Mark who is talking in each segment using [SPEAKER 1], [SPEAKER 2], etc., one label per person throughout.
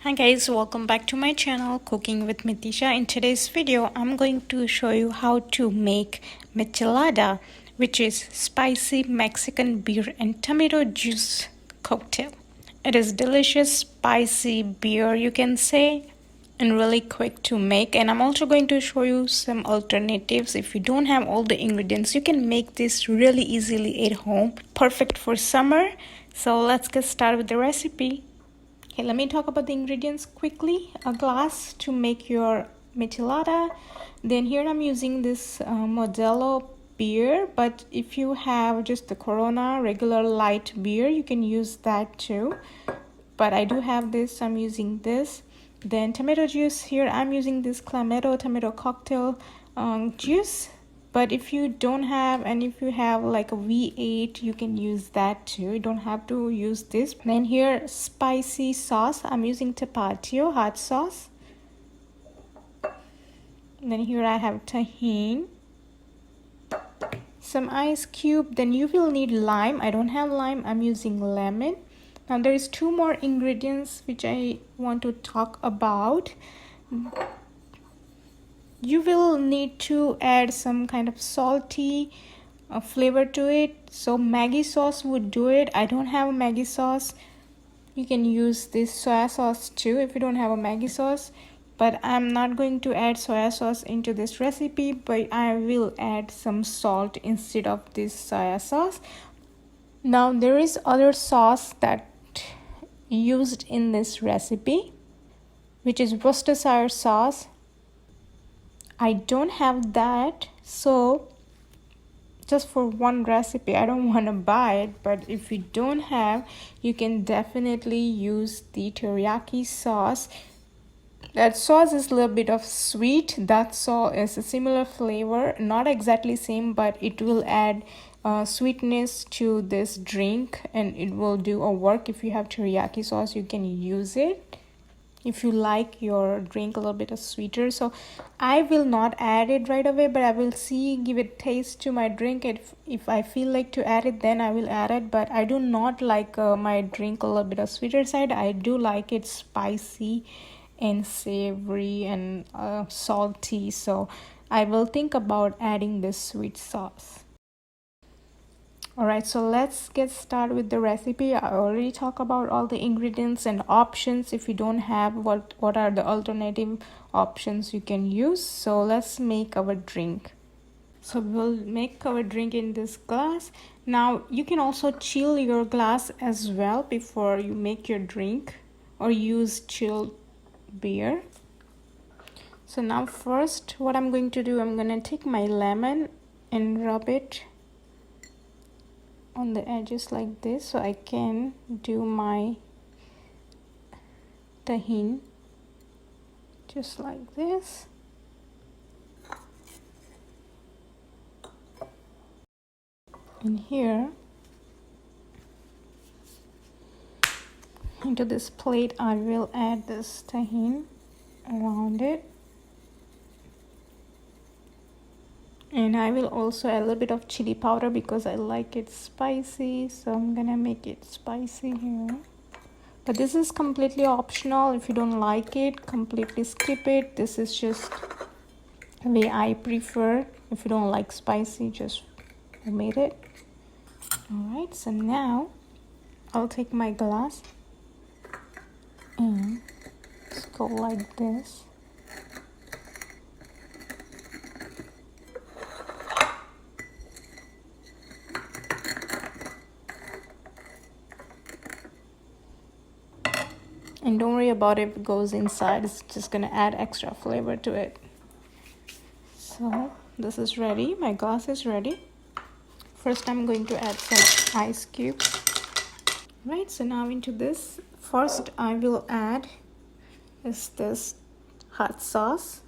[SPEAKER 1] Hi guys, welcome back to my channel Cooking with Mitisha. In today's video, I'm going to show you how to make michelada, which is spicy Mexican beer and tomato juice cocktail. It is delicious spicy beer, you can say, and really quick to make. And I'm also going to show you some alternatives. If you don't have all the ingredients, you can make this really easily at home. Perfect for summer. So let's get started with the recipe. Okay, let me talk about the ingredients quickly. A glass to make your michelada. Then here I'm using this Modelo beer, but if you have just the Corona regular light beer, you can use that too. But I do have this, so I'm using this. Then tomato juice. Here I'm using this Clamato tomato cocktail juice. But if you don't have, and if you have like a V8, you can use that too. You don't have to use this. Then here, spicy sauce. I'm using tapatio hot sauce. And then here I have tajin, some ice cube. Then you will need lime. I don't have lime. I'm using lemon. Now there is two more ingredients which I want to talk about. You will need to add some kind of salty flavor to it. So Maggi sauce would do it. I don't have a Maggi sauce. You can use this soya sauce too if you don't have a Maggi sauce. But I'm not going to add soya sauce into this recipe, but I will add some salt instead of this soya sauce. Now there is other sauce that used in this recipe, which is Worcestershire sauce. I don't have that, so just for one recipe I don't want to buy it. But if you don't have, you can definitely use the teriyaki sauce. That sauce is a little bit of sweet. That sauce is a similar flavor, not exactly same, but it will add sweetness to this drink, and it will do a work. If you have teriyaki sauce, you can use it if you like your drink a little bit of sweeter. So I will not add it right away, but I will give it taste to my drink. If I feel like to add it, then I will add it. But I do not like my drink a little bit of sweeter side. I do like it spicy and savory and salty, so I will think about adding this sweet sauce. Alright, so let's get started with the recipe. I already talked about all the ingredients and options. If you don't have, what are the alternative options you can use. So let's make our drink. So we'll make our drink in this glass. Now you can also chill your glass as well before you make your drink, or use chilled beer. So now first what I'm going to do, I'm going to take my lemon and rub it on the edges like this, so I can do my tajin just like this. And here into this plate I will add this tajin around it, and I will also add a little bit of chili powder because I like it spicy, so I'm gonna make it spicy here. But this is completely optional. If you don't like it, completely skip it. This is just the way I prefer. If you don't like spicy, just omit it. Alright, so now I'll take my glass and just go like this. And don't worry about it if it goes inside, it's just gonna add extra flavor to it. So this is ready, my glass is ready. First I'm going to add some ice cubes. Right, so now into this, first I will add is this hot sauce.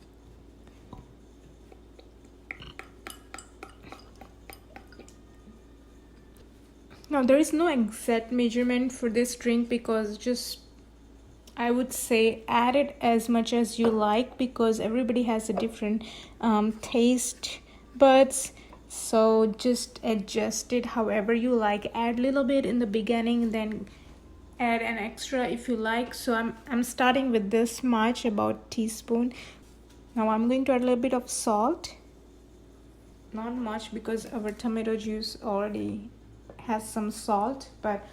[SPEAKER 1] Now there is no exact measurement for this drink, because just I would say add it as much as you like, because everybody has a different taste buds. So just adjust it however you like. Add a little bit in the beginning, then add an extra if you like. So I'm starting with this much, about teaspoon. Now I'm going to add a little bit of salt, not much because our tomato juice already has some salt, but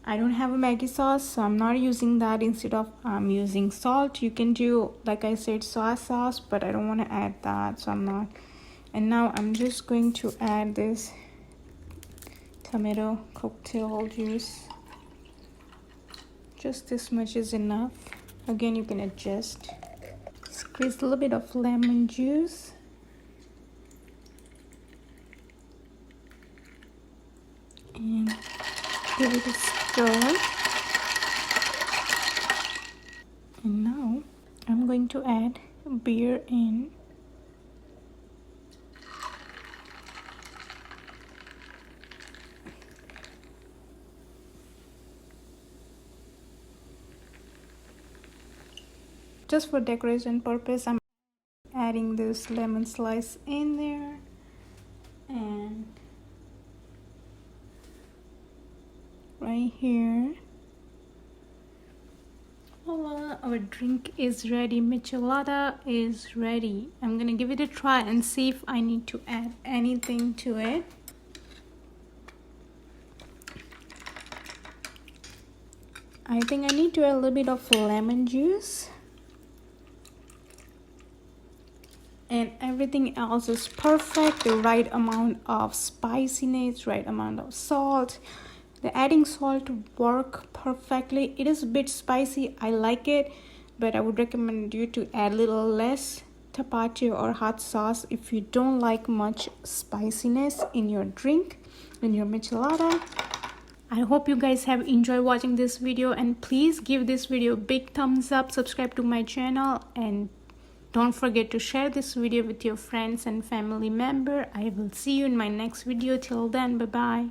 [SPEAKER 1] I don't have a Maggi sauce, so I'm not using that. Instead of I'm using salt. You can do, like I said, soy sauce, but I don't want to add that, so I'm not. And now I'm just going to add this tomato cocktail juice. Just this much is enough. Again, you can adjust. Squeeze a little bit of lemon juice. And give it a stir. And now I'm going to add beer in. Just for decoration purpose, I'm adding this lemon slice in there. And right here, voila, our drink is ready. Michelada is ready. I'm gonna give it a try and see if I need to add anything to it. I think I need to add a little bit of lemon juice. And everything else is perfect. The right amount of spiciness, right amount of salt. The adding salt work perfectly. It is a bit spicy. I like it, but I would recommend you to add a little less tapatio or hot sauce if you don't like much spiciness in your drink, in your michelada. I hope you guys have enjoyed watching this video, and please give this video a big thumbs up, subscribe to my channel, and don't forget to share this video with your friends and family member. I will see you in my next video. Till then, bye bye.